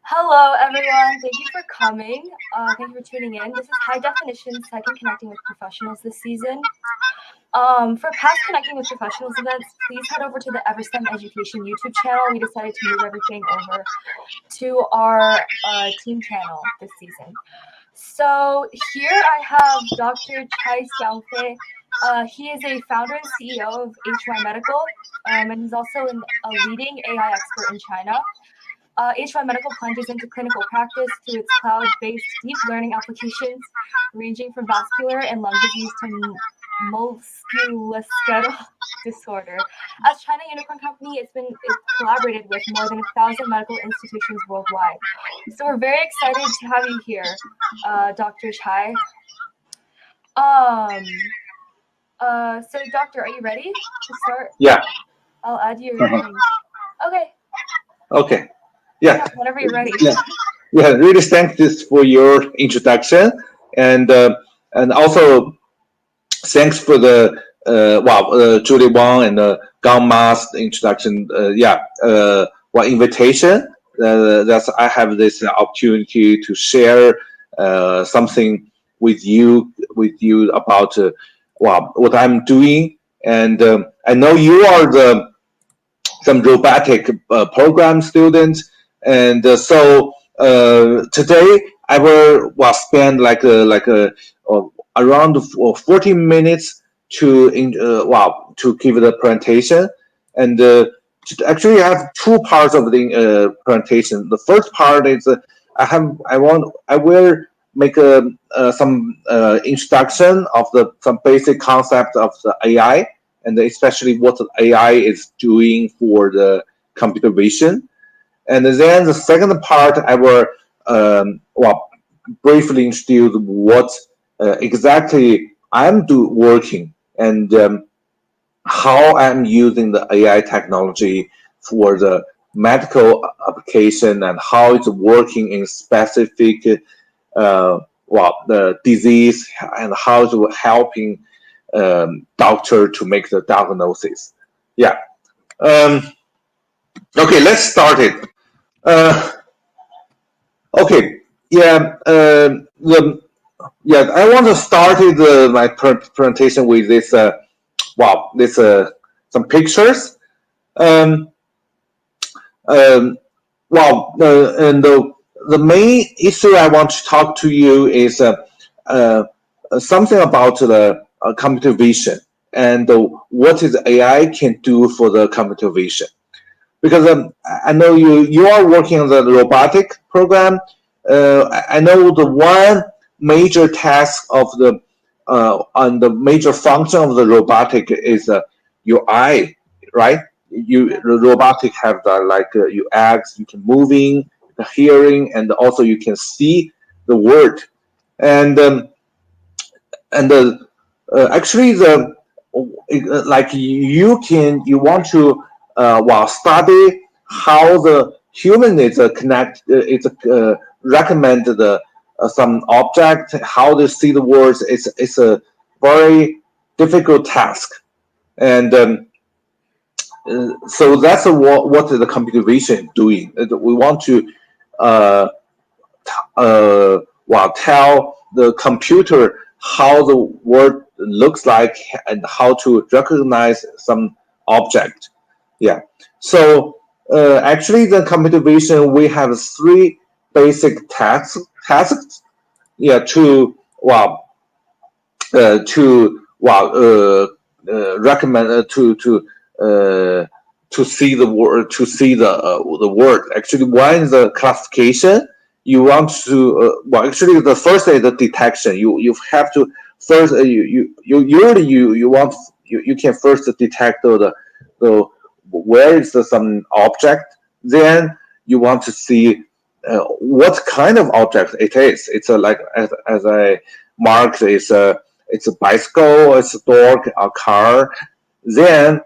Hello, everyone. Thank you for coming. Thank you for tuning in. This is High Definition's second Connecting with Professionals this season. For past Connecting with Professionals events, please head over to the Everstem Education YouTube channel. We decided to move everything over to our team channel this season. So here I have Dr. Xiangfei. He is a founder and CEO of HY Medical, and he's also a leading AI expert in China. HY Medical plunges into clinical practice through its cloud-based deep learning applications, ranging from vascular and lung disease to musculoskeletal disorder. As China Unicorn Company, it's collaborated with more than 1,000 medical institutions worldwide. So we're very excited to have you here, Dr. Chai. So Doctor, are you ready to start? Yeah. I'll add your name. Okay. Okay. Yeah. Whenever you're ready. Yeah. Really thanks for your introduction, and also thanks for the Julie Wang and Gang Ma's introduction. Invitation. That's I have this opportunity to share something with you about what I'm doing, and I know you are some robotic program students. And so today I will spend around 14 minutes to give the presentation. And actually, I have two parts of the presentation. The first part is I will make some introduction of some basic concept of the AI, and especially what the AI is doing for the computer vision. And then the second part, I will briefly introduce what exactly I'm working, and how I'm using the AI technology for the medical application, and how it's working in specific the disease, and how it's helping doctor to make the diagnosis. Yeah. Okay, let's start it. Okay. Yeah. I want to start my presentation with this. Some pictures. And the main issue I want to talk to you is something about the computer vision, and what is AI can do for the computer vision. Because I know you are working on the robotic program. I know the one major task of the on the major function of the robotic is your eye, right? The robotic have your eyes, you can moving, the hearing, and also you can see the word. And actually you want to study how the human is recommend some object, how they see the words. It's a very difficult task, and so that's what the computer vision is doing. We want to tell the computer how the word looks like, and how to recognize some object. Yeah. So actually, the computer vision, we have three basic tasks. Yeah. Recommend to see the word, the word. Actually, one is the classification. You want to actually the first is the detection. You have to first you can first detect the where is some object. Then you want to see what kind of object it is. It's as I marked, it's a bicycle, it's a dog, a car. Then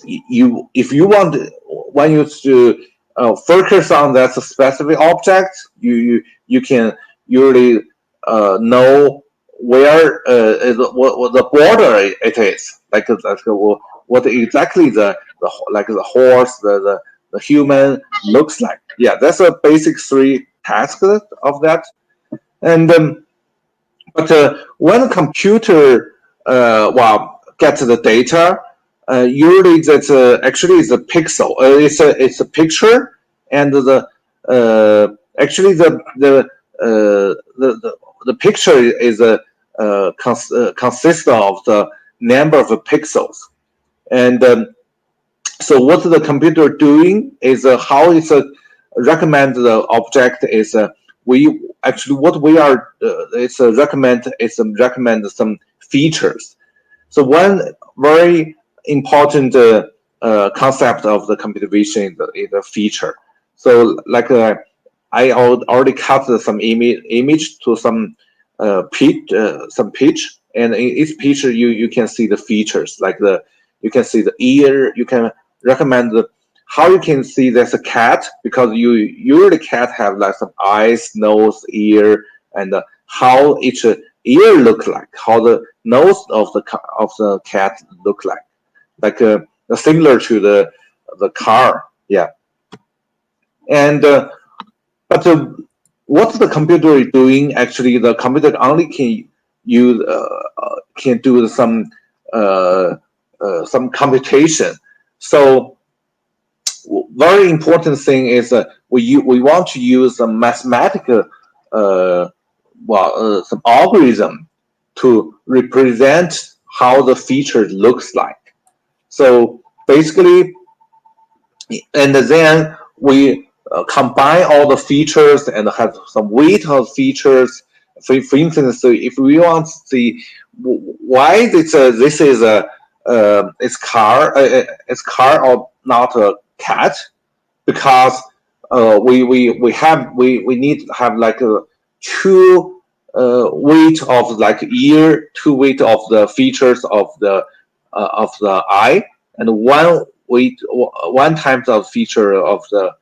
if you want when you to focus on that specific object, you can usually know where what the border it is, what exactly the horse, the human looks like. Yeah, that's a basic 3 tasks of that. And but when a computer gets the data, usually that's actually is a pixel. It's a picture, and actually the picture is consists of the number of pixels. And so what the computer doing is how it's recommend the object is we actually what we are it's recommend some features. So one very important concept of the computer vision is a feature. So like I already cut some image to some pitch, and in each picture you can see the features, like you can see the ear. You can recommend how you can see there's a cat, because you usually cat have like some eyes, nose, ear, and how each ear look like, how the nose of the cat look like similar to the car. Yeah. And but what the computer is doing, actually the computer only can use can do some computation. So very important thing is we want to use a mathematical some algorithm to represent how the feature looks like. So basically, and then we combine all the features and have some weight of features. For instance, so if we want to see why this is it's car or not a cat, because we need to have like a two weight of like ear, two weight of the features of the eye, and one times of feature of the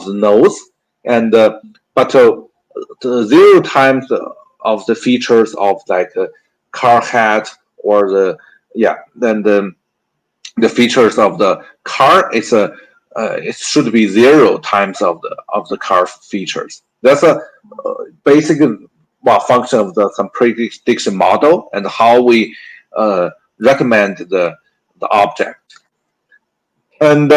nose, and but the 0 times of the features of like a car hat, or then the features of the car is it should be 0 times of the car features. That's a basic function of some prediction model, and how we recommend the object. And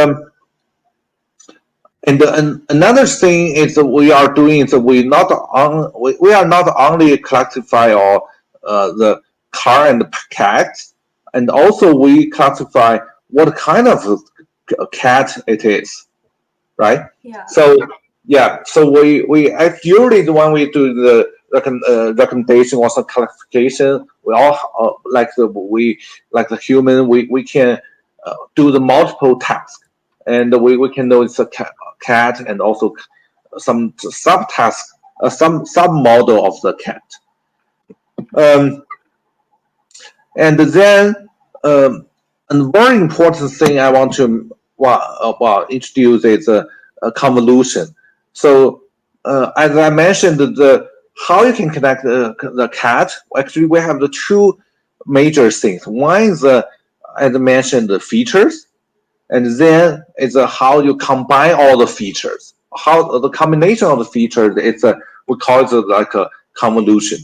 another thing is we are doing is we are not only classify all the car and the cat, and also we classify what kind of cat it is, right? Yeah. So we usually when we do the recommendation or some classification, we all like the human, we can do the multiple tasks, and we can know it's a cat, and also some subtask, some sub model of the cat. And then a very important thing I want to introduce is a convolution. So as I mentioned, how you can connect the cat. Actually, we have the 2 major things. One is as I mentioned, the features, and then it's how you combine all the features. How the combination of the features, we call it like a convolution.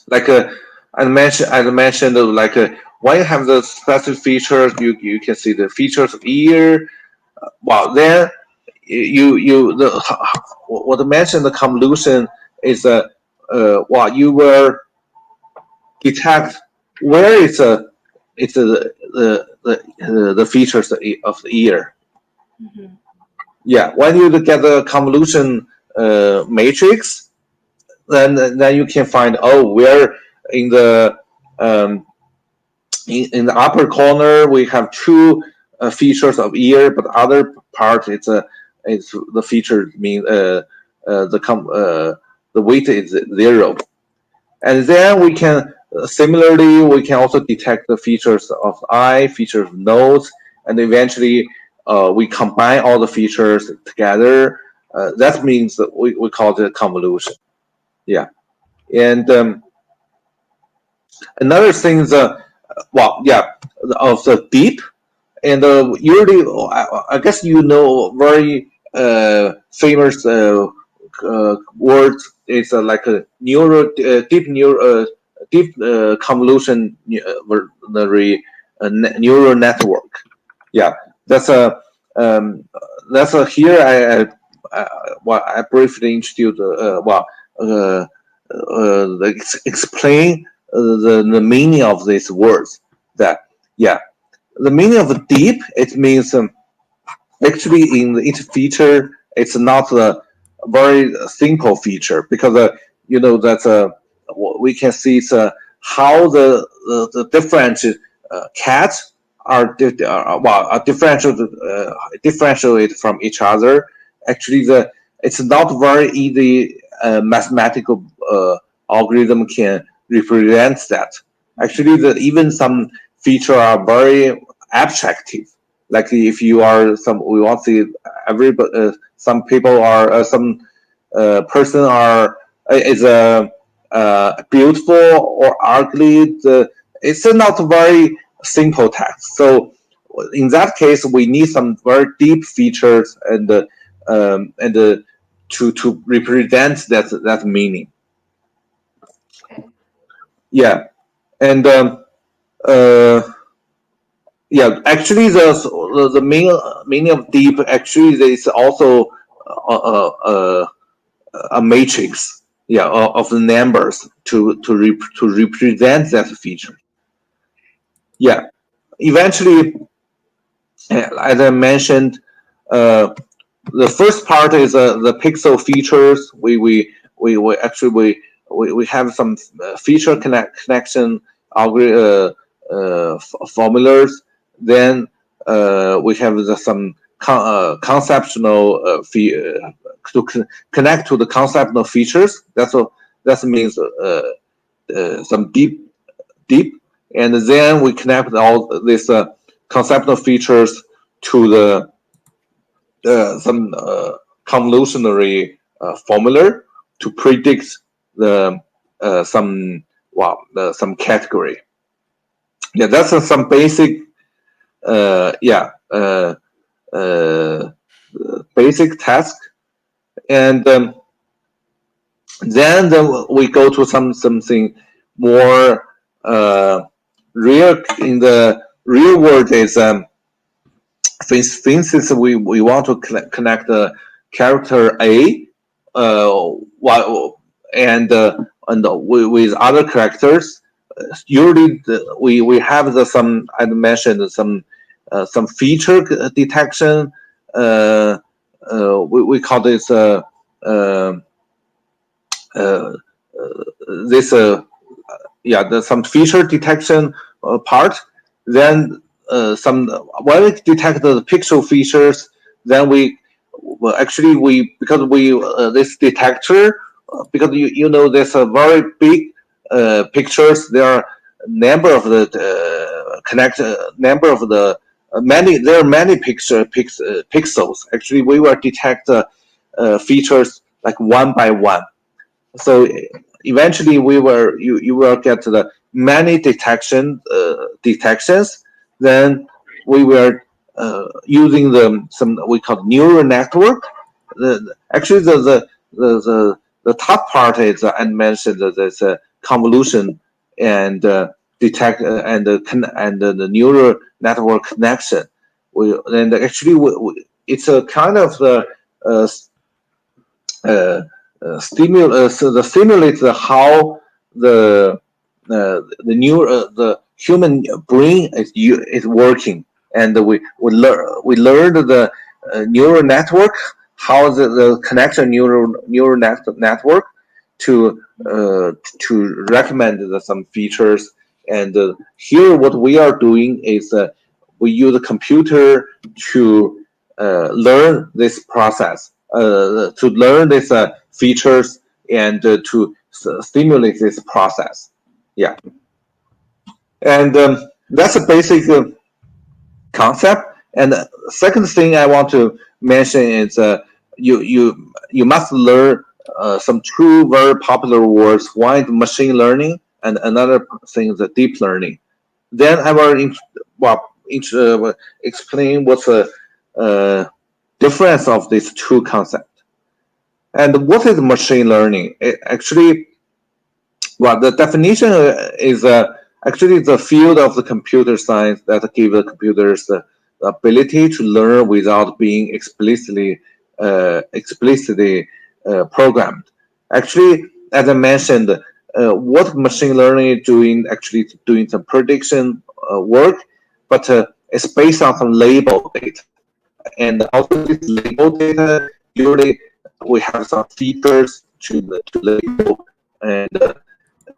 Like as I mentioned, like when you have the specific features, you can see the features of ear. Then what I mentioned, the convolution is you will detect where it's the features of the ear. Mm-hmm. Yeah, when you get the convolution matrix, then you can find where in the in the upper corner we have 2 features of ear, but other part it's the feature mean the weight is 0, and then we can similarly we can also detect the features of eye, features of nose, and eventually we combine all the features together. That means that we call it convolution. Yeah, and another thing is of the deep, and usually I guess very famous word is like a deep convolutionary neural network. Yeah, that's a here I briefly introduced explain the meaning of these words. That the meaning of deep, it means actually in each feature it's not a very simple feature, because that's we can see how the different cats are differentiated from each other. Actually, it's not very easy mathematical algorithm can represent that. Actually, even some feature are very abstractive. Like if you are we want to see some people are some person are is beautiful or ugly. It's not very simple text. So in that case, we need some very deep features and to represent that meaning. Okay. Yeah, and actually, the main meaning of deep actually is also a matrix, of the numbers to represent that feature. Yeah, eventually, as I mentioned, the first part is the pixel features. We actually we have some feature connection formulas. Then we have some conceptual to connect to the conceptual features. That means some deep, and then we connect all these conceptual features to the some convolutionary formula to predict the some category. Yeah, that's some basic basic task, and then we go to something more real in the real world. Is for instance, we want to connect the character A and with other characters. Usually we have some, I mentioned, some feature detection. We call this some feature detection part. Then when we detect the pixel features, then because this detector, because there's a very big pictures. There are number of the there are many pixels. Actually, we will detect features like one by one. So eventually you will get the many detections. Then we were using some we call neural network. Actually the top part is I mentioned that there's a convolution and detect and the neural network connection. It's a kind of stimulates how the human brain is working, and we learned the neural network, how the connection neural network to recommend some features. And here what we are doing is we use a computer to learn this process, to learn these features, and to stimulate this process. Yeah, and that's a basic concept. And the second thing I want to mention is you must learn some two very popular words. One is machine learning, and another thing is deep learning. Then I will explain what's difference of these two concepts. And what is machine learning? Well, the definition is actually the field of the computer science that gives the computers the ability to learn without being explicitly programmed. Actually, as I mentioned, what machine learning is doing, actually doing some prediction work, but it's based on some label data. And also this label data, usually we have some features to label and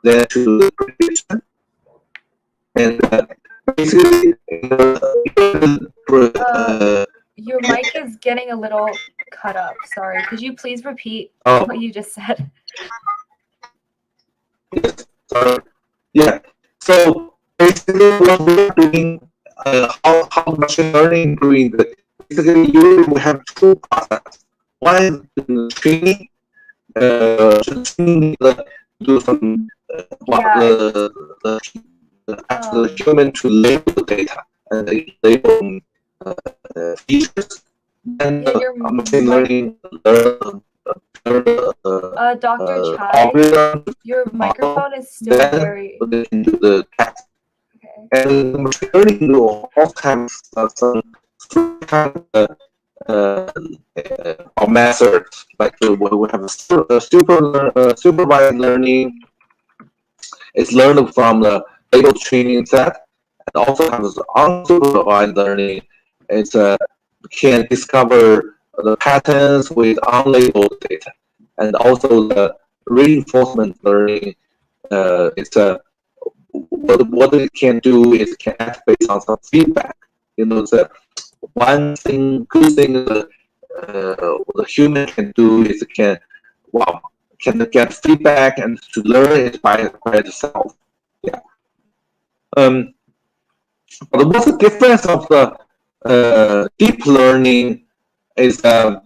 then to the prediction. And basically, your mic is getting a little cut up. Sorry. Could you please repeat what you just said? Yes, sorry. Yeah. So basically, what we're doing, how machine learning doing the basically usually we have two processes. One is training, do some ask the human to label the data and label features, and machine learning learn Dr. Chai, algorithm. your microphone is still very. They can do the task. Okay. And machine learning will also have some kind of methods, like we have supervised learning. It's learned from the labeled training set, and also has unsupervised learning. It's can discover the patterns with unlabeled data, and also the reinforcement learning. It's what it can do is can act based on some feedback. The one good thing the human can do is can get feedback and to learn it by itself. Yeah. But what's the difference of the deep learning is the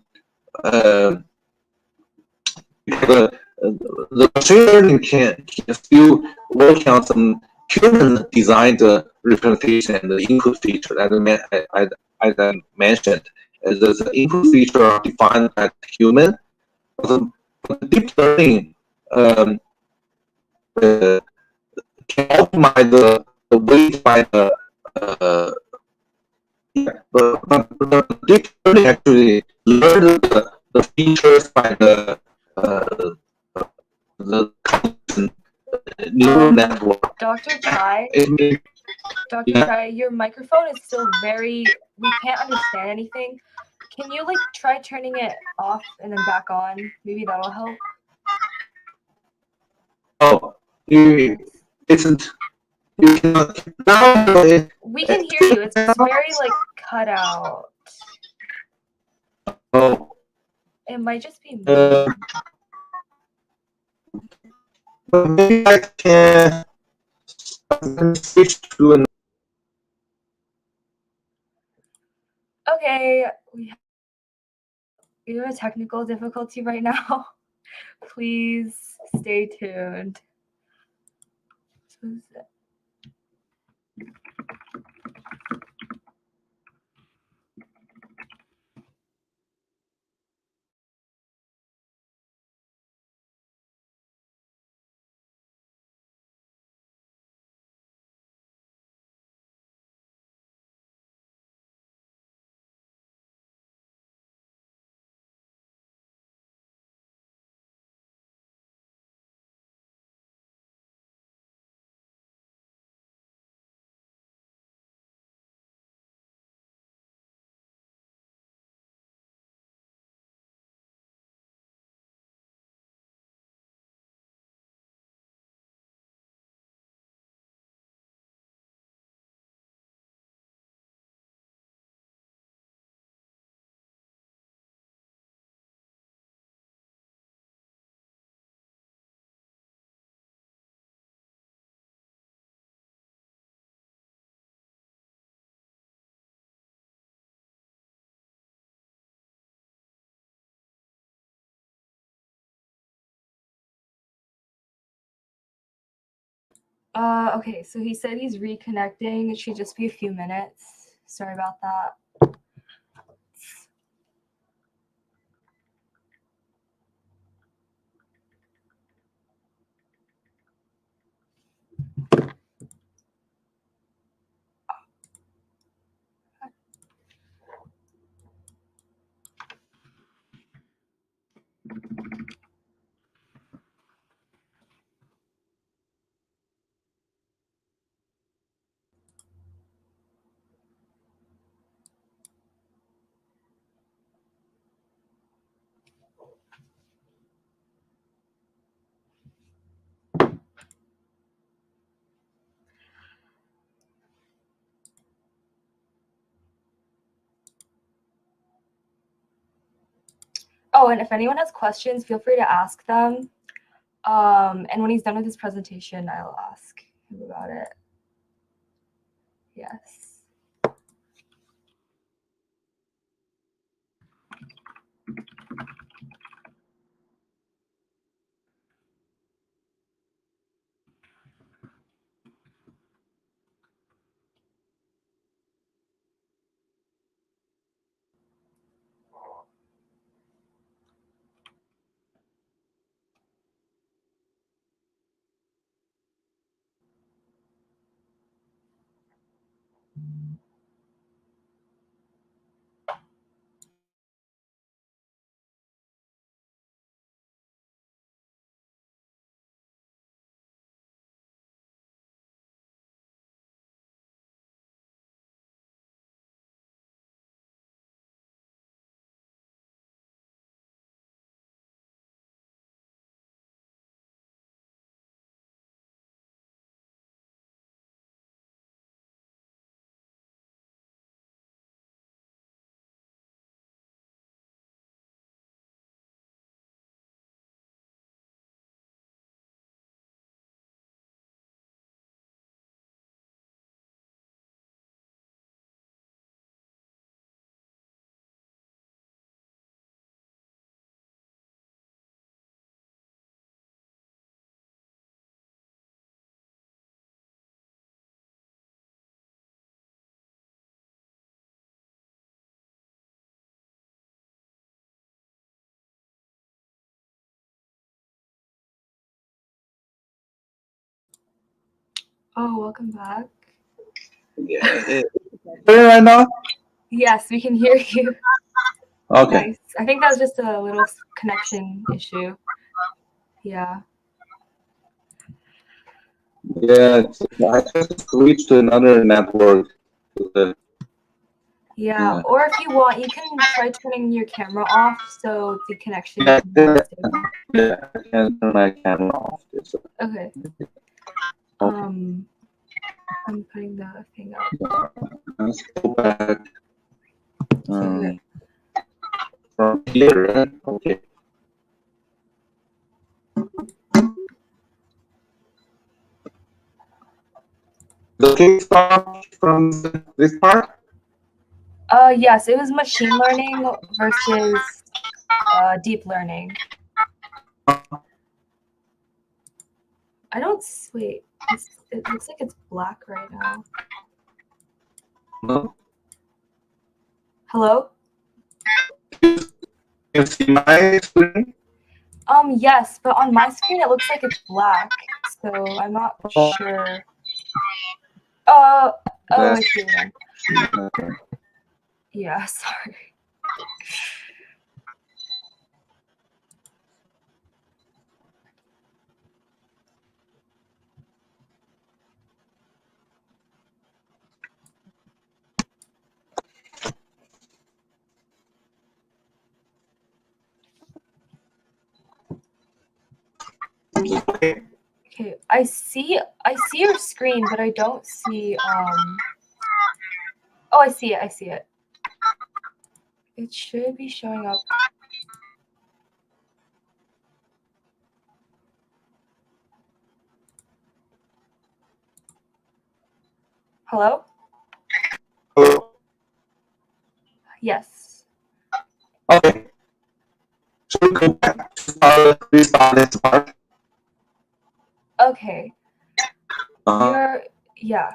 machine learning can still work on some human designed representation and the input feature. As I mentioned, the input feature are defined by the human. But deep learning can optimize the weight by the deep learning actually learn the features by the neural network. Dr. Chai, Chai, your microphone is still we can't understand anything. Can you try turning it off and then back on? Maybe that'll help. Oh, you cannot. We can hear you. It's just very cut out. Oh. It might just be me. Maybe I can switch to an. Okay, we have a technical difficulty right now. Please stay tuned. Okay, so he said he's reconnecting. It should just be a few minutes. Sorry about that. Oh, and if anyone has questions, feel free to ask them. And when he's done with his presentation, I'll ask him about it. Yes. Oh, welcome back. Yeah. Right now? Yes, we can hear you. Okay. Nice. I think that was just a little connection issue. Yeah. Yeah, I just switched to another network. Yeah, or if you want, you can try turning your camera off so the connection Yeah, can be more stable. yeah, I can turn my camera off. Okay. I'm putting the thing up. Let's go back. Here. From here, right? Okay. The kickstart from this part? Yes, it was machine learning versus deep learning. I don't wait. It looks like it's black right now. No. Hello? Can you see my screen? Yes, but on my screen it looks like it's black, so I'm not sure. I see it again. Yeah, sorry. Okay, I see your screen, but I don't see oh, I see it. It should be showing up. Hello? Hello? Yes. Okay. Should we go back to restart this part? Okay. Yeah.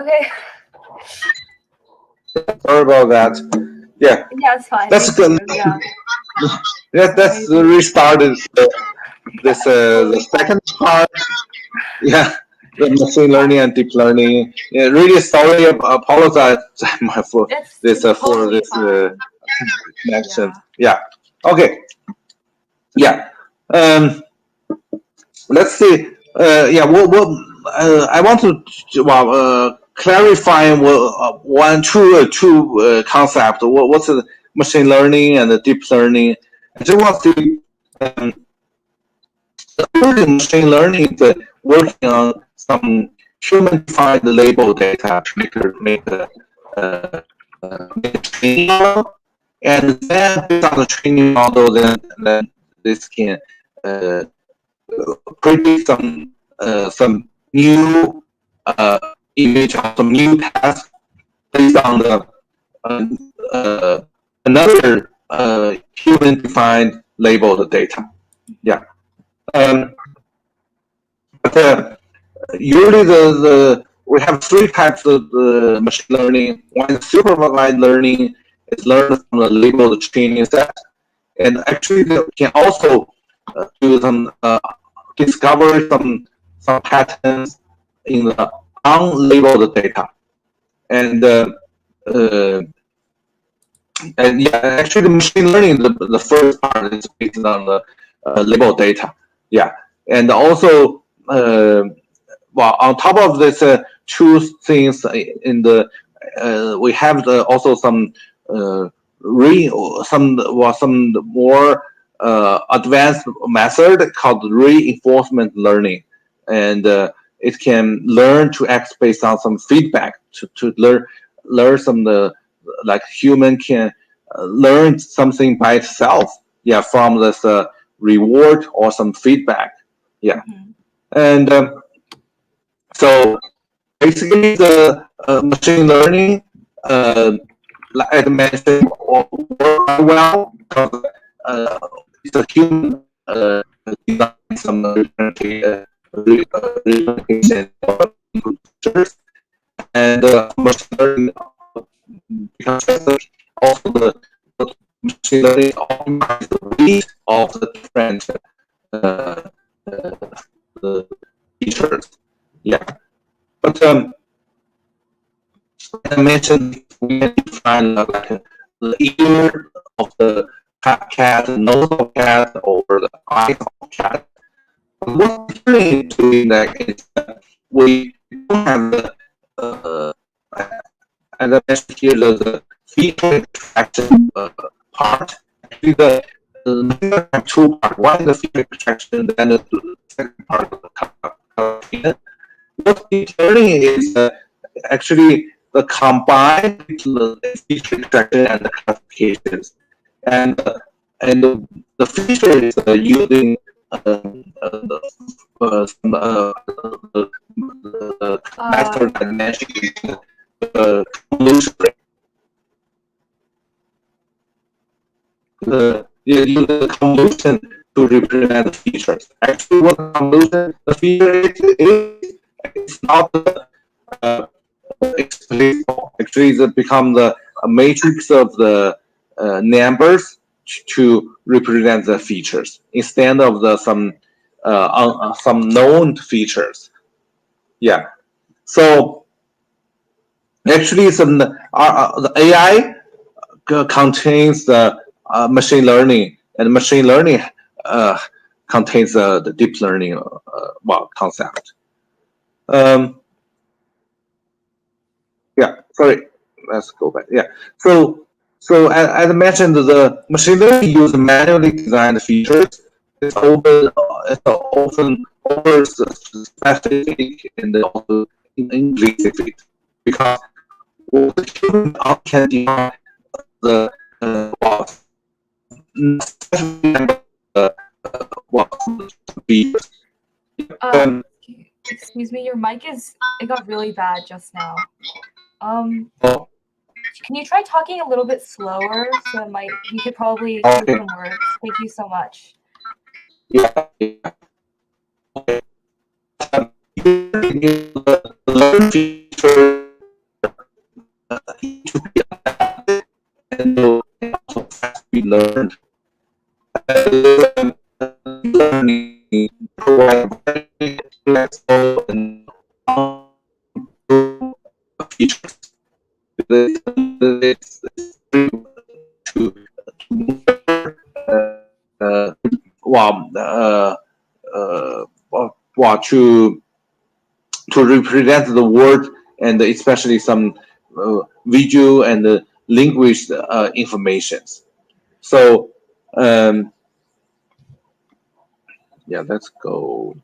Okay. Sorry about that. Yeah. Yeah, it's fine. That's good. Yeah. Yeah, that's restarted the second part. Yeah, the machine learning and deep learning. Yeah, really sorry. Apologize for this totally connection. Yeah. Okay. Yeah. Let's see. Yeah. I want to clarify two concepts. What's the machine learning and the deep learning? I just want to machine learning is working on some human-defined label data to make a training model, and then based on the training model, then this can predict some new image or some new task based on the another human-defined labeled data. Yeah. But usually we have three types of machine learning. One is supervised learning. It's learned from the labeled training set, and actually they can also do some discover some patterns in the unlabeled data, and yeah, actually the machine learning, the first part is based on the labeled data. Yeah, and also well, on top of this two things in the we have also some some more advanced method called reinforcement learning, and it can learn to act based on some feedback to learn some like human can learn something by itself. Yeah, from this reward or some feedback. Yeah, and so basically the machine learning, like I mentioned, work well because it's a human design some representation features, and machine learning because also the machine learning optimize the weight of the different features. Yeah, but I mentioned we can define like the ear of the cat, the nose of cat, or the eyes of cat. But what we're doing that is that we don't have the as I mentioned here the feature extraction part. Actually, the two part. One is the feature extraction, then the second part of the calculation. What deep learning is actually the combined feature extraction and the classifications, and the feature is using some method that mentioned convolution. Use the convolution to represent the features. Actually, what convolution the feature is it's not explicable. Actually, it becomes a matrix of the numbers to represent the features instead of the some known features. Yeah. So actually, the AI contains the machine learning, and machine learning contains the deep learning concept. Yeah, sorry, let's go back. Yeah, so as I mentioned, the machine learning uses manually designed features. It's often over specific and also implicit because the human can define the features. Excuse me, your mic it got really bad just now. Can you try talking a little bit slower so you could probably hear some words? Thank you so much. Yeah. Okay. Learn feature to be adapted and also be learned. Learning provide very flexible and features. to represent the word and especially some visual and language informations. So yeah, let's go.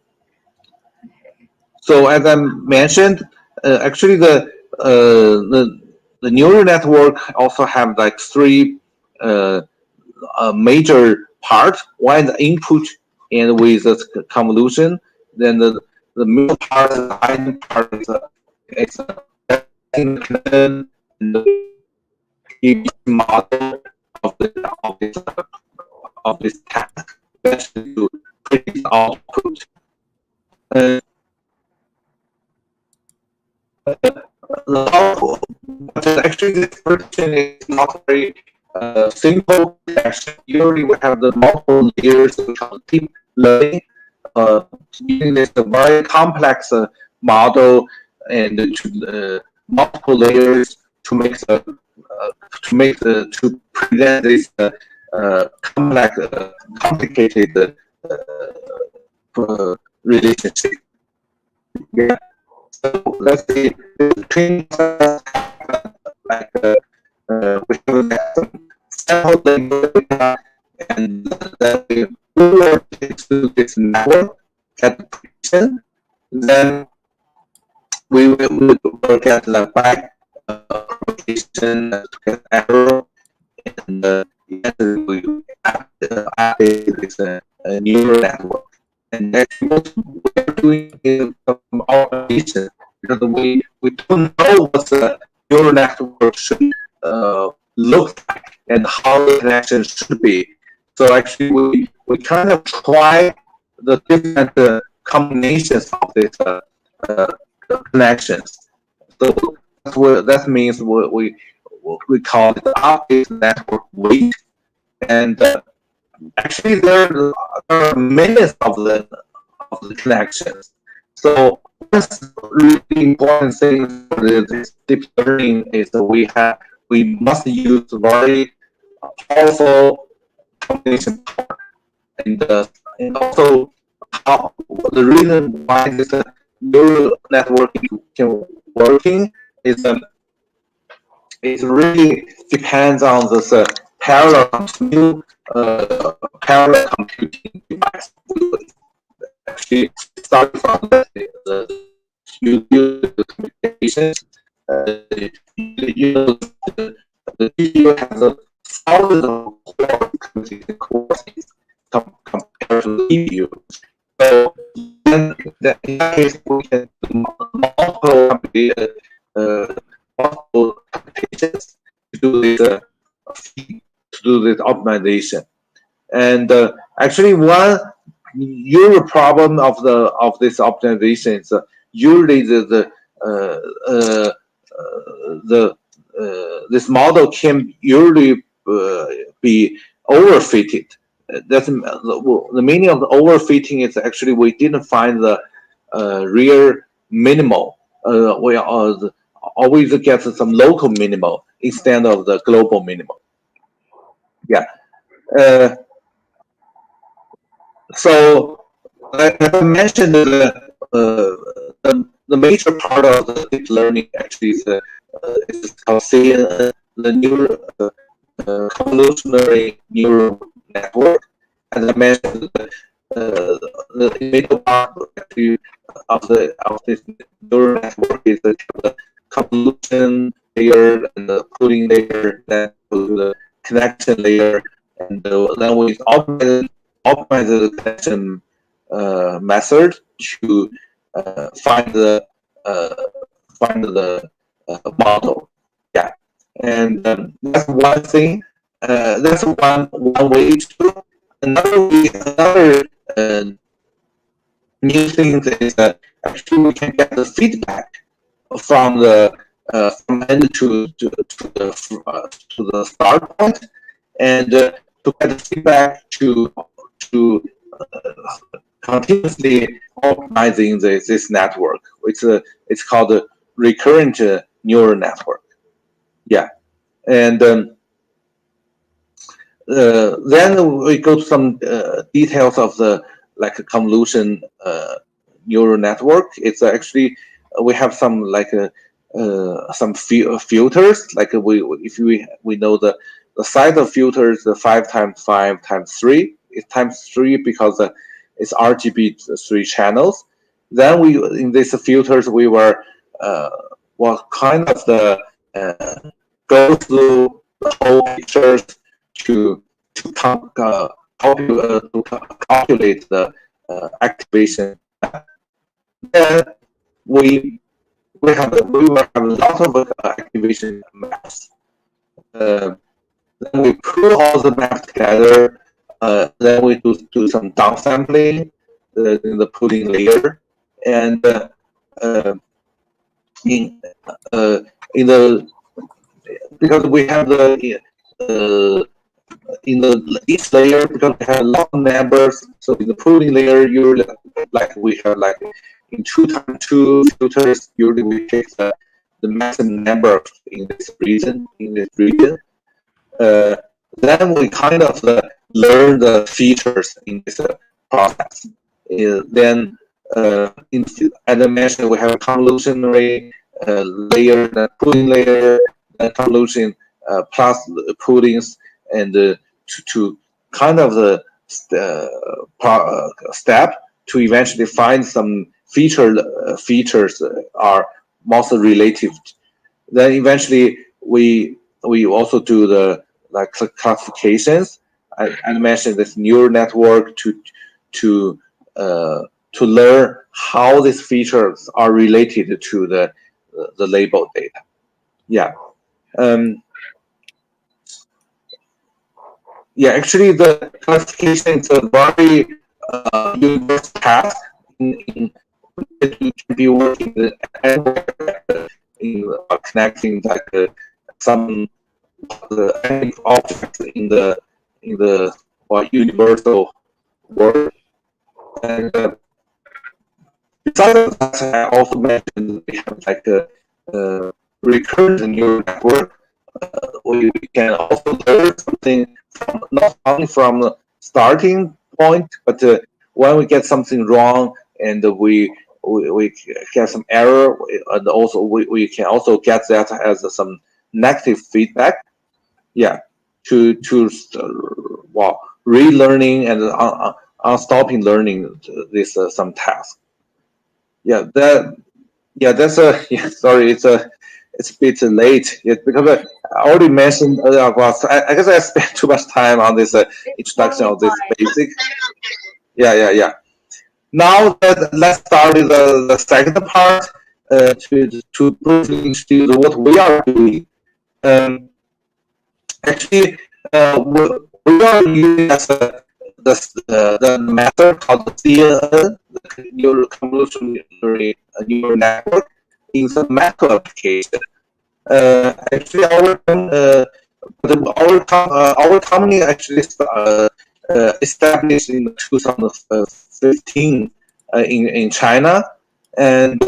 So as I mentioned, actually the neural network also have like three major parts. One is input and with the convolution. Then the middle part, the hidden part is the model of this task to predict output. Actually, this prediction is not very simple. Actually, usually we have the multiple layers we call deep learning. Using this very complex model and multiple layers to make to present this complex, complicated relationship. Yeah. So let's say the training process like we have sample data and then we forward it to this network at the prediction. Then we will get the back propagation to get error, and we update this neural network. And actually, what we're doing is some automation because we don't know what the neural network should look like and how the connection should be. So actually, we kind of try the different combinations of these connections. So that means we call it update network weight, and actually there are millions of the connections. So what's really important thing for this deep learning is that we must use very powerful combination power, and also how the reason why this neural network can working is it really depends on this parallel computing device. Actually, start from the communications. The GPU has a thousands of computing cores compared to the CPU. So then, in that case, we can do multiple computations to do this optimization. And actually, one usual problem of this optimization is usually this model can usually be overfitted. That's the meaning of the overfitting is actually we didn't find the real minimal. We always get some local minimal instead of the global minimal. Yeah. So, like I mentioned, the major part of the deep learning actually is called the convolutionary neural network. As I mentioned, the middle part of this neural network is the convolution layer and the coding layer, then to the connection layer, and then we optimize the connection method to find the model. Yeah, and that's one thing. That's one way to do. Another new thing is that actually we can get the feedback from the from end to the start point, and to get the feedback to continuously optimizing this network. It's called the recurrent neural network. Yeah, and Then we go to some details of the like convolution neural network. It's actually we have some like some filters. Like if we know the size of filters, the 5 times 5 times 3. It's times 3 because it's RGB 3 channels. Then we in these filters we were kind of the go through the whole pictures to calculate the activation. Then we will have a lot of activation maps. Then we put all the maps together. Then we do some downsampling in the pooling layer, and in the because we have the in the each layer, because we have a lot of numbers. So in the pooling layer, usually like we have like in 2 times 2 filters. Usually we take the maximum number in this region. Then we kind of learn the features in this process. Then, as I mentioned, we have a convolutionary layer, the pooling layer, the convolution plus poolings, and to kind of the step to eventually find some features are most related. Then eventually we also do the like classifications. I mentioned this neural network to learn how these features are related to the label data. Yeah. Yeah, actually, the classification is a very universal task in you can be working in connecting like some objects in the universal world. And besides that, I also mentioned we have like a recurrent neural network. We can also learn something not only from the starting point, but when we get something wrong and we get some error, and also we can also get that as some negative feedback. Yeah, to relearning and stopping learning this some task. Yeah, that's a sorry, it's a bit late. Yeah, because I already mentioned about. I guess I spent too much time on this introduction of this basic. Yeah. Now let's start with the second part to briefly introduce what we are doing. Actually, we are using as the method called the CNN, the neural convolutionary neural network, in the macro application. Actually, our company actually established in 2015 in China, and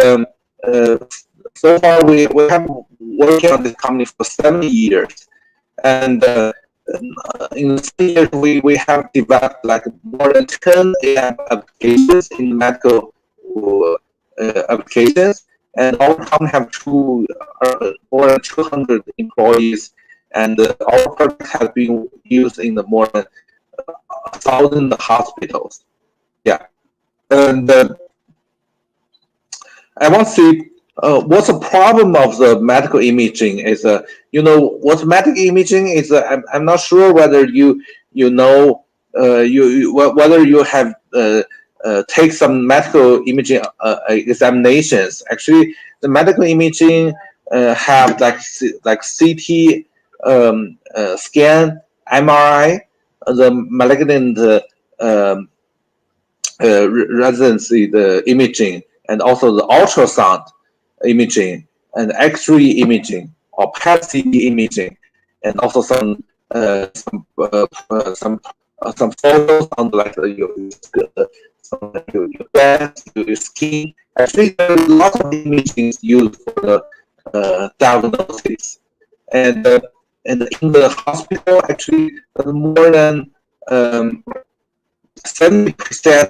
so far we have working on this company for 7 years, and in 7 years we have developed like more than 10 AI applications in medical applications. And our company have more than 200 employees, and our product has been used in the more than 1,000 hospitals. Yeah, and I want to see what's the problem of the medical imaging is what's medical imaging is. I'm not sure whether you know whether you have take some medical imaging examinations. Actually, the medical imaging have like CT scan, MRI, the malignant residency, the imaging, and also the ultrasound imaging, and X-ray imaging or PET-CT imaging, and also some photos on like your breast, your skin. Actually, there are a lot of imaging used for the diagnosis, and And in the hospital, actually, more than 70%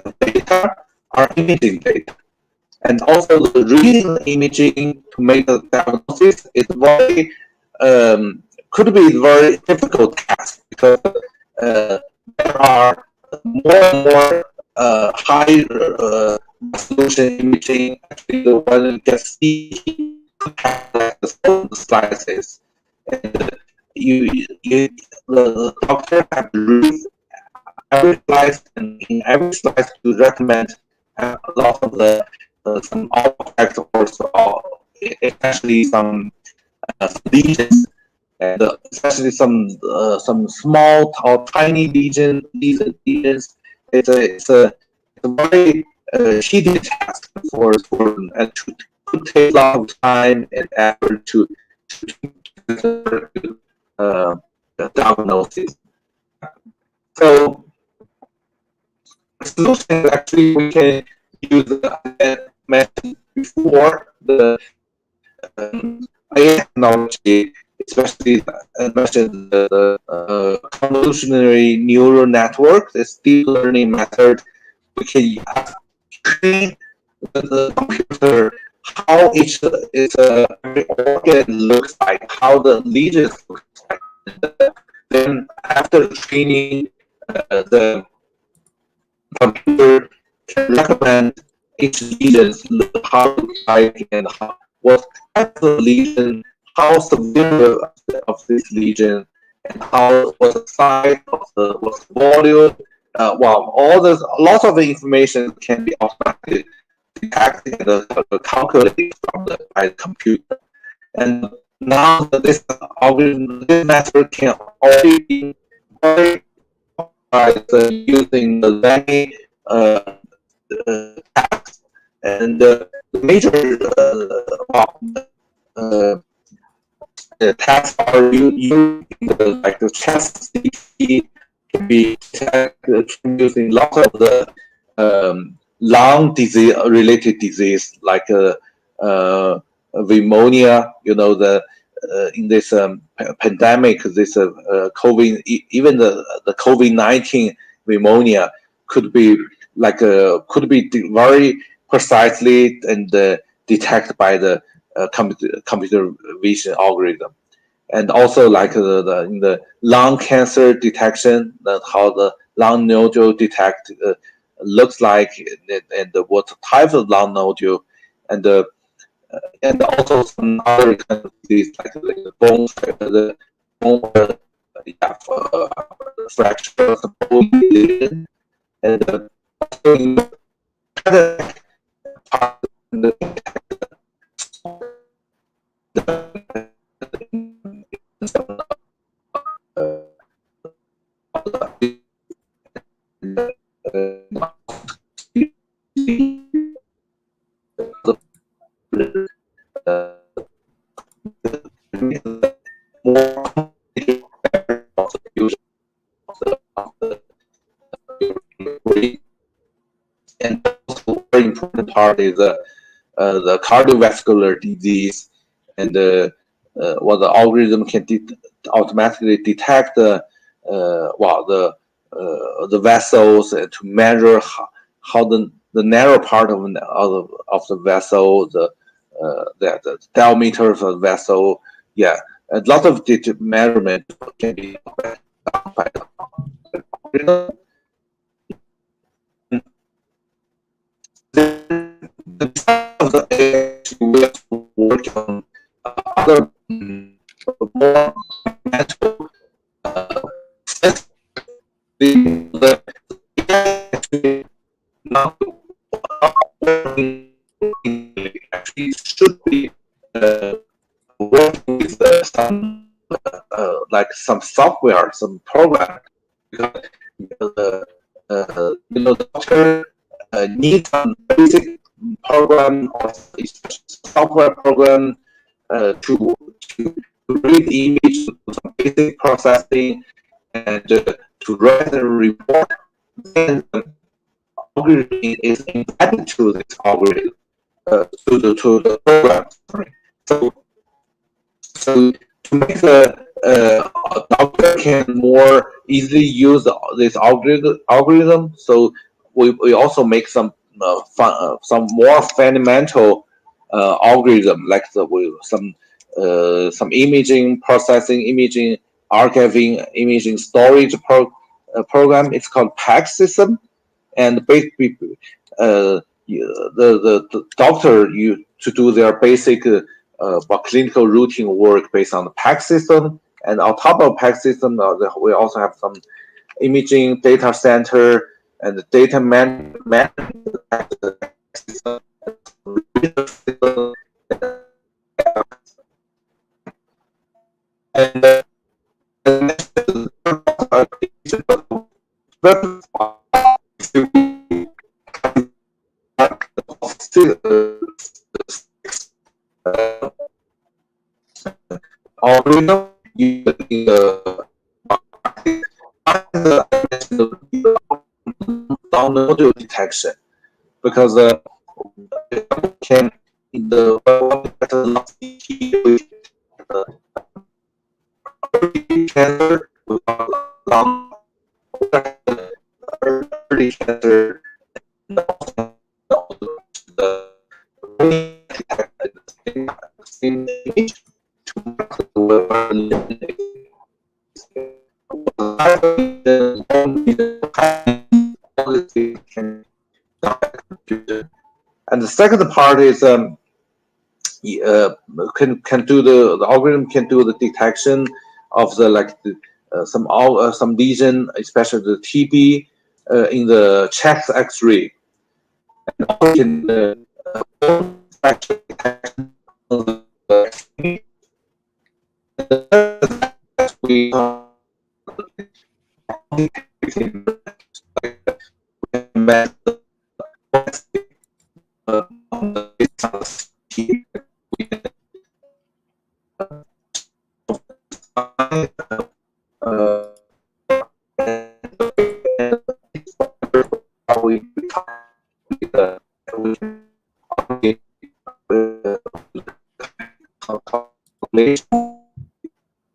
of data are imaging data. And also the reading imaging to make a diagnosis is very could be very difficult task because there are more and more high resolution imaging. Actually, the one you can see like the slices, and the doctor have to read every slice, and in every slice to recommend a lot of the some objects or especially some lesions, and especially some small or tiny lesions. It's a very tedious task for and to could take a lot of time and effort to diagnosis. So solution actually we can use the mentioned before the AI technology, especially mentioned the convolutionary neural network, this deep learning method. We can train the computer how each every organ looks like, how the lesions look like. Then after training, the computer can recommend each lesion how it looks like and what type of lesion, how severe of this lesion, and what's the size of what's the volume. Well, all this, lots of the information can be automatically detected and calculated by the computer. And now this algorithm, this method can already be using the many tasks, and the major the tasks are using like the chest CT can be using lots of the lung disease related disease like pneumonia. You know, the in this pandemic, this COVID, even the COVID-19 pneumonia could be like could be very precisely and detected by the computer vision algorithm. And also like in the lung cancer detection, how the lung nodule detect looks like, and what type of lung nodule, and also some other kind of disease like the bone, yeah, fracture of the bone, and also in and also very important part is the cardiovascular disease, and what the algorithm can automatically detect the vessels, to measure how the narrow part of the vessel, the diameter of the vessel. Yeah, a lot of measurement can be done by the algorithm. The we have to work on other more mental the not actually should be working with some like some software, some program, because the doctor needs some basic program or software program to read the image, to do some basic processing, and to write a report. Then the algorithm is embedded to this algorithm, to the program. Sorry. So to make the a doctor can more easily use this algorithm. So we also make some some more fundamental algorithm, like some imaging processing, imaging archiving, imaging storage program. It's called PAC system, and basically the doctor to do their basic clinical routine work based on the PAC system, and on top of PAC system, we also have some imaging data center and the data management system. And algorithm using down module detection, because can in the cancer early cancer and the second part is can do the algorithm can do the detection of the some lesion, especially the TB in the chest X-ray, and also can we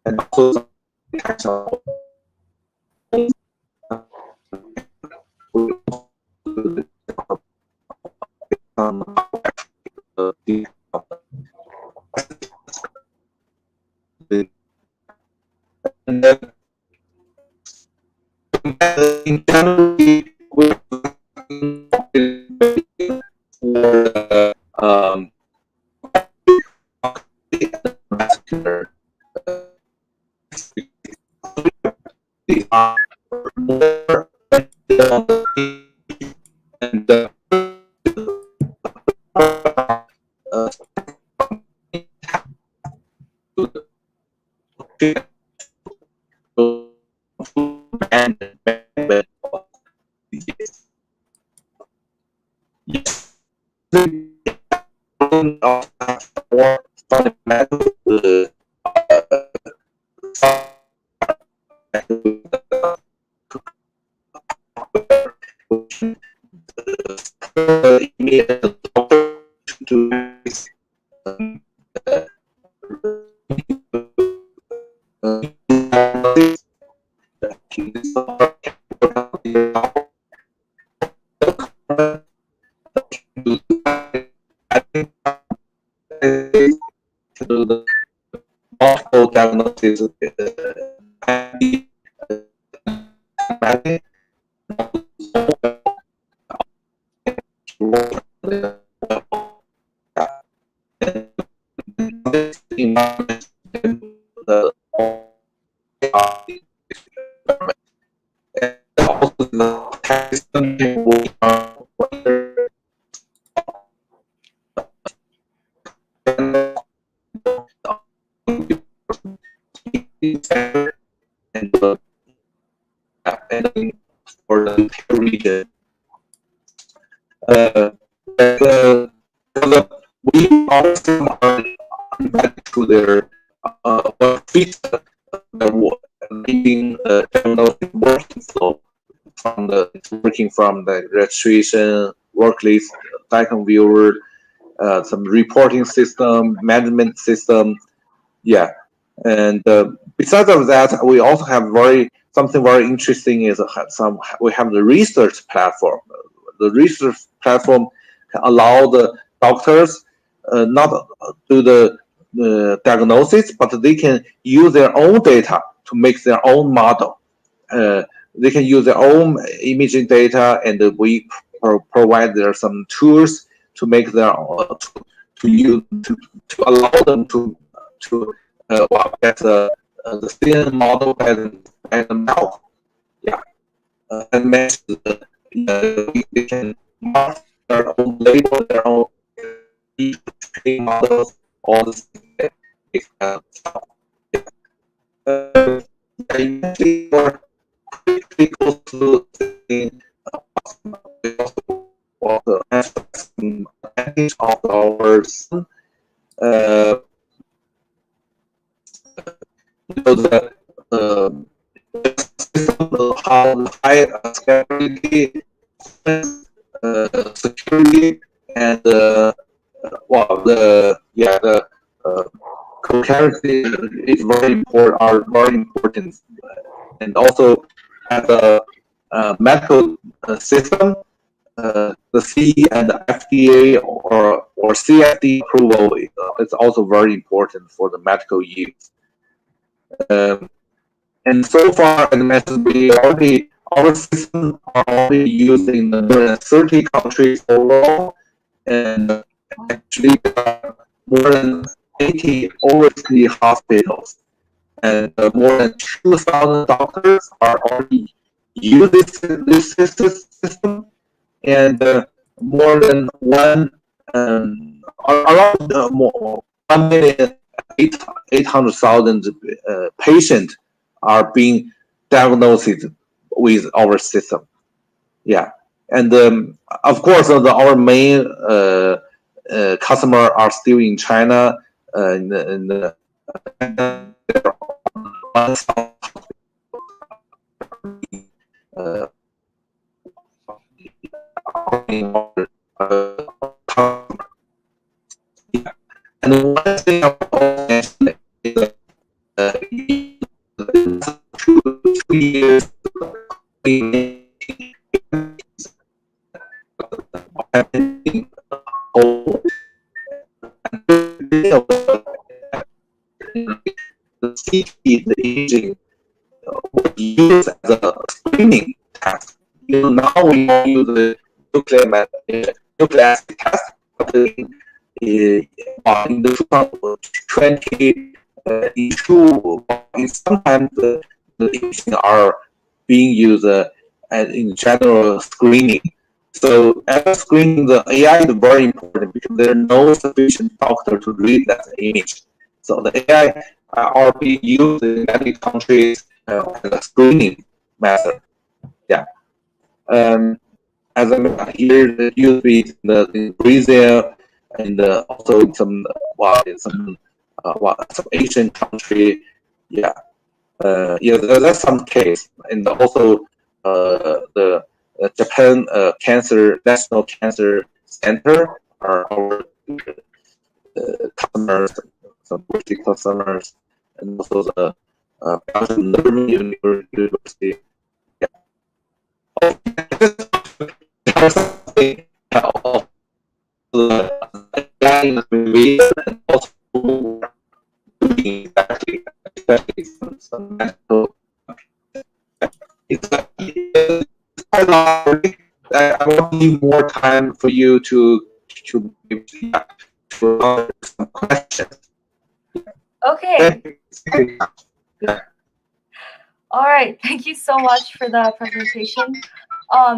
and also and then in general for vascular they are more and more fundamental multiple diagnosis and for the region. We also are invited to their feedback leading diagnostic working flow working from the registration, work list, icon viewer, some reporting system, management system. Yeah, And besides of that, we also have something very interesting is we have the research platform. The research platform can allow the doctors not do the diagnosis, but they can use their own data to make their own model. They can use their own imaging data, and we provide there some tools to make their to allow them to get the thin model by themselves. Yeah, and mentioned they can mark their own label, their own training models, all this stuff. Yeah. Eventually, we're quickly go through the we also answer some advantage of our system. Uh, the system, how the high scalability, security, and the concurrency is very important. Are very important, and also as a medical system, the C and the FDA or CFD approval is also very important for the medical use. Um, and so far, as mentioned, our system are already used in more than 30 countries overall, and actually more than 80 overseas hospitals, and more than 2,000 doctors are already use this system, and more than around 1,800,000 patients are being diagnosed with our system. Yeah, and of course, our main customer are still in China, and and one thing I want to mention is that two years old, the CT, the imaging, was used as a screening test. Now we use the nuclear acid test, but in the 2020 issue, sometimes the imaging are being used in general screening. So as screening, the AI is very important because there are no sufficient doctor to read that image. So the AI are being used in many countries as a screening method. Yeah. As I mentioned here, the used in Brazil and also in some Asian country. Yeah. That's some case, and also the Japan National Cancer Center are our customers, some British customers, and also the Belgium University. Yeah. And also exactly, especially some medical. It's quite long. I want to leave more time for you to answer some questions. Okay. Yeah. All right. Thank you so much for the presentation.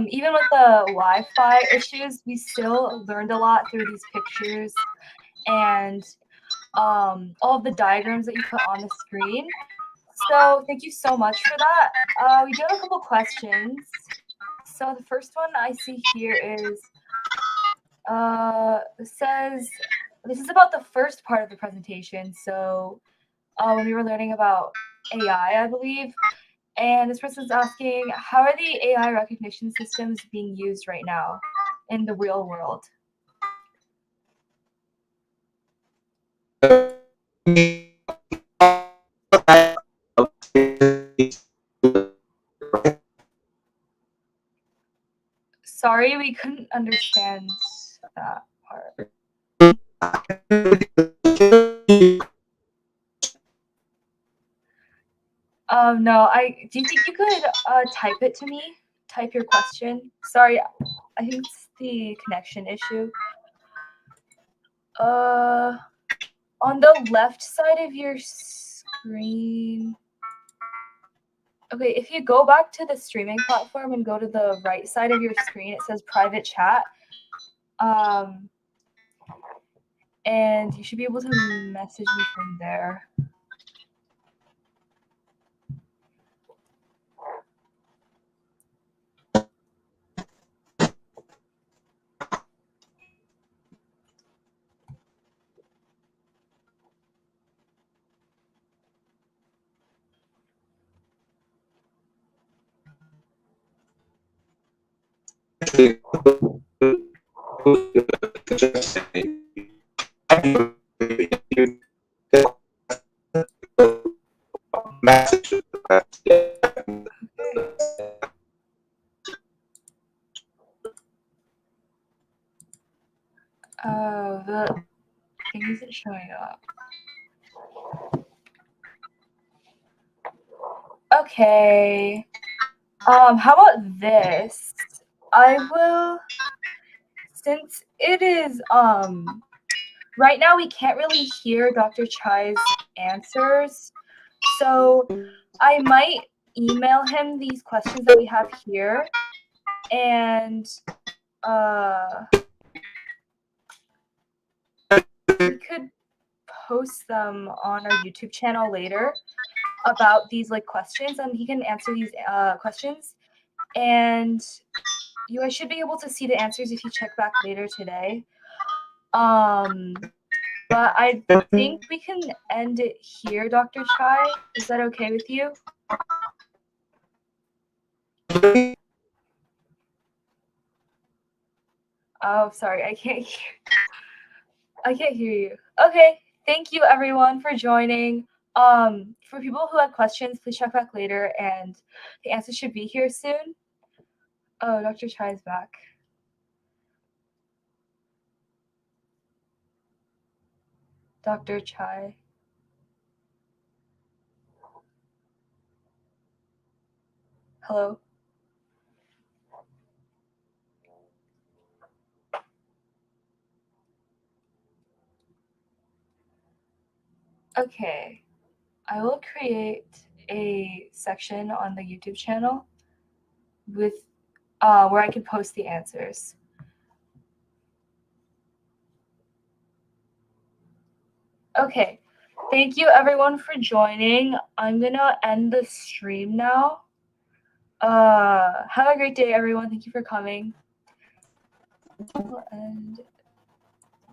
Even with the Wi-Fi issues, we still learned a lot through these pictures and all of the diagrams that you put on the screen. So thank you so much for that. We do have a couple questions. So the first one I see here is, says, this is about the first part of the presentation. So when we were learning about AI, I believe, and this person's asking, how are the AI recognition systems being used right now in the real world? Sorry, we couldn't understand that part. No, do you think you could type it to me? Type your question. Sorry, I think it's the connection issue. On the left side of your screen. Okay, if you go back to the streaming platform and go to the right side of your screen, it says private chat. And you should be able to message me from there. Oh, the thing isn't showing up. Okay. How about this? I will, since it is right now we can't really hear Dr. Chai's answers, so I might email him these questions that we have here, and we could post them on our YouTube channel later about these like questions, and he can answer these questions, and you guys should be able to see the answers if you check back later today. But I think we can end it here, Dr. Chai. Is that okay with you? Oh, sorry, I can't hear you. Okay, thank you everyone for joining. For people who have questions, please check back later, and the answer should be here soon. Oh, Dr. Chai is back. Dr. Chai. Hello? Okay, I will create a section on the YouTube channel with where I can post the answers. Okay, thank you everyone for joining. I'm gonna end the stream now. Have a great day, everyone. Thank you for coming. We'll end